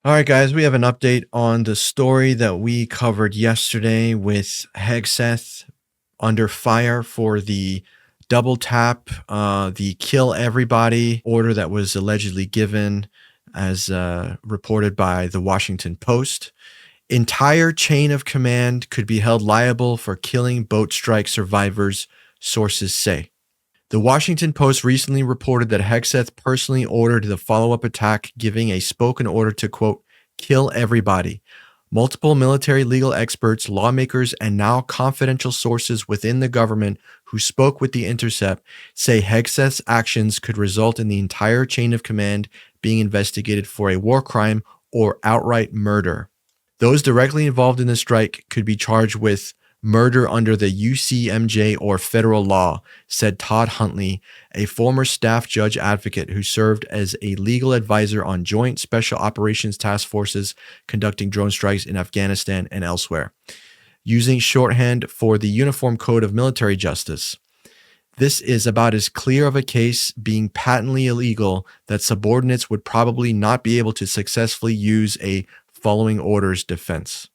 All right, guys, we have an update on the story that we covered yesterday with Hegseth under fire for the double tap, the kill everybody order that was allegedly given as reported by the Washington Post. Entire chain of command could be held liable for killing boat strike survivors, sources say. The Washington Post recently reported that Hegseth personally ordered the follow-up attack, giving a spoken order to, quote, kill everybody. Multiple military legal experts, lawmakers, and now confidential sources within the government who spoke with The Intercept say Hegseth's actions could result in the entire chain of command being investigated for a war crime or outright murder. Those directly involved in the strike could be charged with murder under the UCMJ or federal law, said Todd Huntley, a former staff judge advocate who served as a legal advisor on joint special operations task forces conducting drone strikes in Afghanistan and elsewhere, using shorthand for the Uniform Code of Military Justice. This is about as clear of a case being patently illegal that subordinates would probably not be able to successfully use a following orders defense.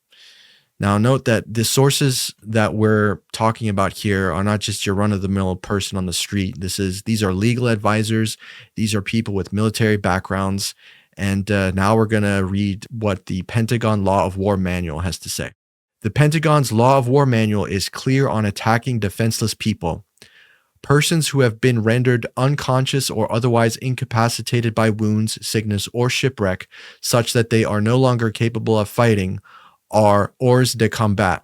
Now, note that the sources that we're talking about here are not just your run-of-the-mill person on the street. These are legal advisors. These are people with military backgrounds. And now we're going to read what the Pentagon Law of War manual has to say. The Pentagon's Law of War manual is clear on attacking defenseless people. Persons who have been rendered unconscious or otherwise incapacitated by wounds, sickness, or shipwreck, such that they are no longer capable of fighting, are hors de combat,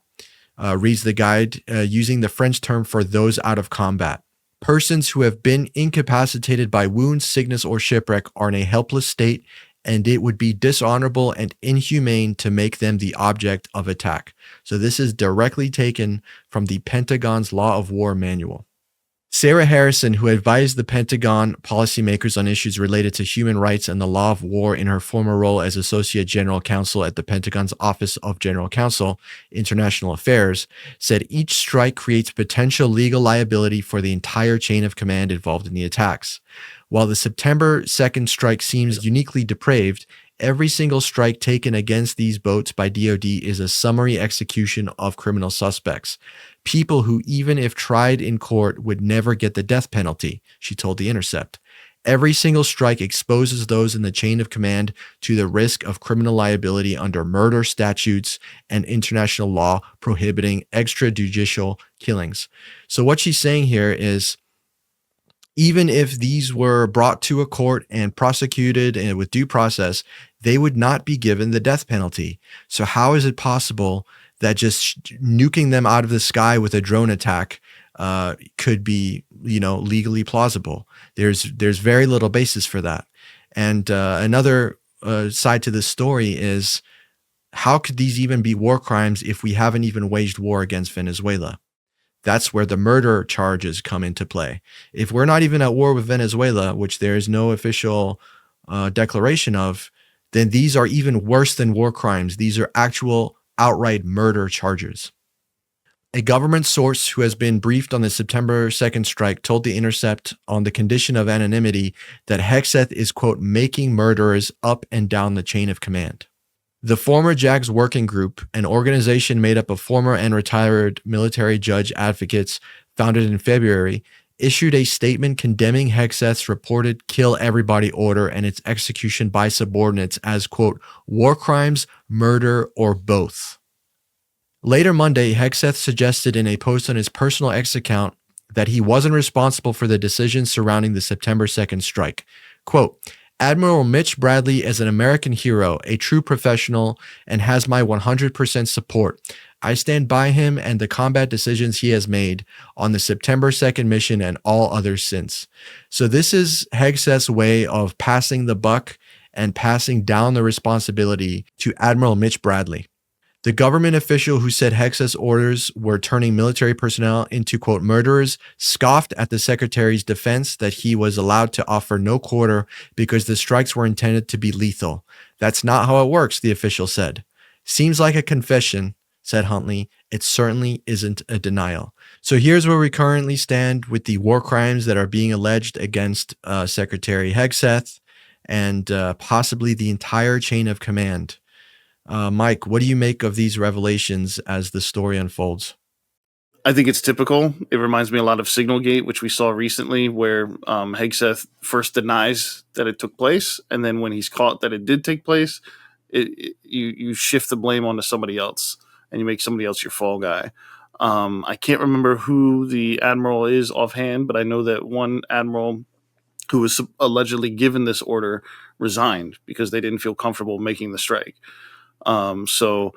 reads the guide, using the French term for those out of combat. Persons who have been incapacitated by wounds, sickness, or shipwreck are in a helpless state, and it would be dishonorable and inhumane to make them the object of attack. So this is directly taken from the Pentagon's Law of War manual. Sarah Harrison, who advised the Pentagon policymakers on issues related to human rights and the law of war in her former role as Associate General Counsel at the Pentagon's Office of General Counsel, International Affairs, said each strike creates potential legal liability for the entire chain of command involved in the attacks. While the September 2nd strike seems uniquely depraved, every single strike taken against these boats by DoD is a summary execution of criminal suspects. People who, even if tried in court, would never get the death penalty, she told The Intercept. Every single strike exposes those in the chain of command to the risk of criminal liability under murder statutes and international law prohibiting extrajudicial killings. So what she's saying here is, even if these were brought to a court and prosecuted and with due process, they would not be given the death penalty. So how is it possible that just nuking them out of the sky with a drone attack could be, legally plausible? There's very little basis for that. And another side to this story is, how could these even be war crimes if we haven't even waged war against Venezuela? That's where the murder charges come into play. If we're not even at war with Venezuela, which there is no official declaration of, then these are even worse than war crimes. These are actual outright murder charges. A government source who has been briefed on the September 2nd strike told The Intercept on the condition of anonymity that Hegseth is, quote, making murderers up and down the chain of command. The former JAGs Working Group, an organization made up of former and retired military judge advocates founded in February, issued a statement condemning Hegseth's reported kill everybody order and its execution by subordinates as, quote, war crimes, murder, or both. Later Monday, Hegseth suggested in a post on his personal X account that he wasn't responsible for the decisions surrounding the September 2nd strike. Quote, Admiral Mitch Bradley is an American hero, a true professional, and has my 100% support. I stand by him and the combat decisions he has made on the September 2nd mission and all others since. So this is Hegseth's way of passing the buck and passing down the responsibility to Admiral Mitch Bradley. The government official who said Hegseth's orders were turning military personnel into, quote, murderers, scoffed at the secretary's defense that he was allowed to offer no quarter because the strikes were intended to be lethal. That's not how it works, the official said. Seems like a confession, said Huntley. It certainly isn't a denial. So here's where we currently stand with the war crimes that are being alleged against Secretary Hegseth. and possibly the entire chain of command. Mike, what do you make of these revelations as the story unfolds? I think it's typical. It reminds me a lot of Signalgate, which we saw recently, where Hegseth first denies that it took place, and then when he's caught that it did take place, you shift the blame onto somebody else, and you make somebody else your fall guy. I can't remember who the admiral is offhand, but I know that one admiral who was allegedly given this order resigned because they didn't feel comfortable making the strike. So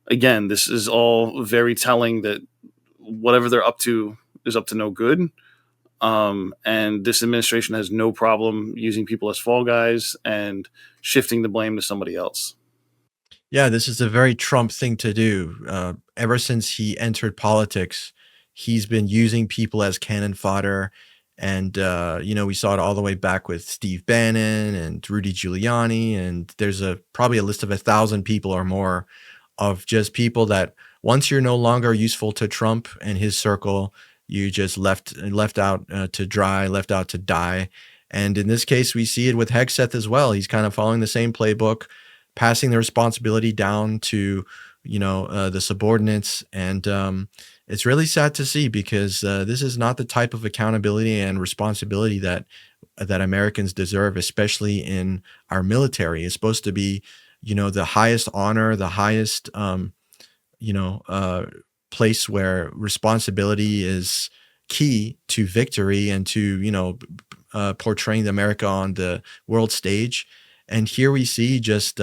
again, this is all very telling that whatever they're up to is up to no good. And this administration has no problem using people as fall guys and shifting the blame to somebody else. Yeah, this is a very Trump thing to do. Ever since he entered politics, he's been using people as cannon fodder. And, we saw it all the way back with Steve Bannon and Rudy Giuliani. And there's probably a list of 1,000 people or more of just people that once you're no longer useful to Trump and his circle, you just left out to dry, left out to die. And in this case, we see it with Hegseth as well. He's kind of following the same playbook, passing the responsibility down to the subordinates, and it's really sad to see because this is not the type of accountability and responsibility that Americans deserve, especially in our military. It's supposed to be the highest honor, the highest you know, uh, place where responsibility is key to victory and to, portraying America on the world stage. And here we see just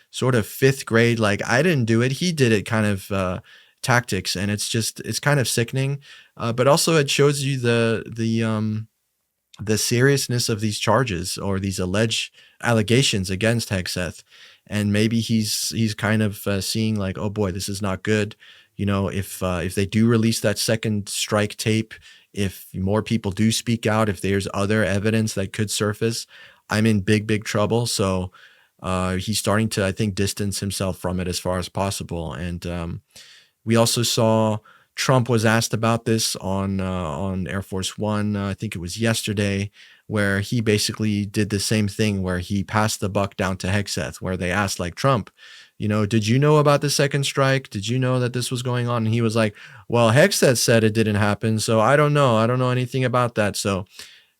sort of fifth grade, like, I didn't do it, he did it kind of tactics. And it's kind of sickening. But also it shows you the seriousness of these charges or these alleged allegations against Hegseth. And maybe he's kind of seeing like, oh boy, this is not good. If they do release that second strike tape, if more people do speak out, if there's other evidence that could surface, I'm in big trouble. So he's starting to, I think, distance himself from it as far as possible. And we also saw Trump was asked about this on Air Force One. I think it was yesterday, where he basically did the same thing, where he passed the buck down to Hegseth, where they asked like, Trump, did you know about the second strike? Did you know that this was going on? And he was like, well, Hegseth said it didn't happen, so I don't know. I don't know anything about that. So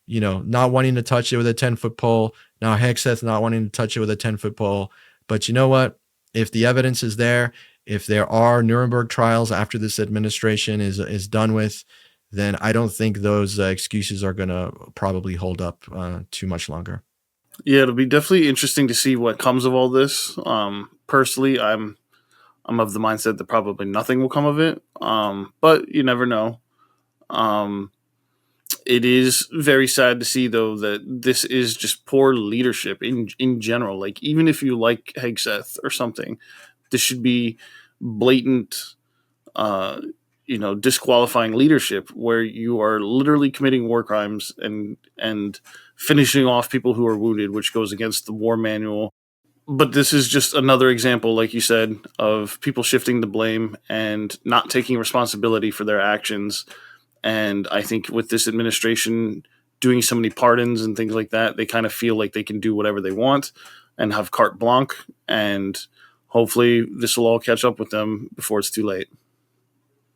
not wanting to touch it with a 10-foot pole. Now Hegseth not wanting to touch it with a 10-foot pole. But you know what? If the evidence is there, if there are Nuremberg trials after this administration is done with, then I don't think those excuses are going to probably hold up too much longer. Yeah, it'll be definitely interesting to see what comes of all this. Personally, I'm of the mindset that probably nothing will come of it. But you never know. Um, it is very sad to see though that this is just poor leadership in general. Like even if you like Hegseth or something, this should be blatant uh disqualifying leadership where you are literally committing war crimes and finishing off people who are wounded, which goes against the war manual. But this is just another example, like you said, of people shifting the blame and not taking responsibility for their actions. And I think with this administration doing so many pardons and things like that, they kind of feel like they can do whatever they want and have carte blanche. And hopefully this will all catch up with them before it's too late.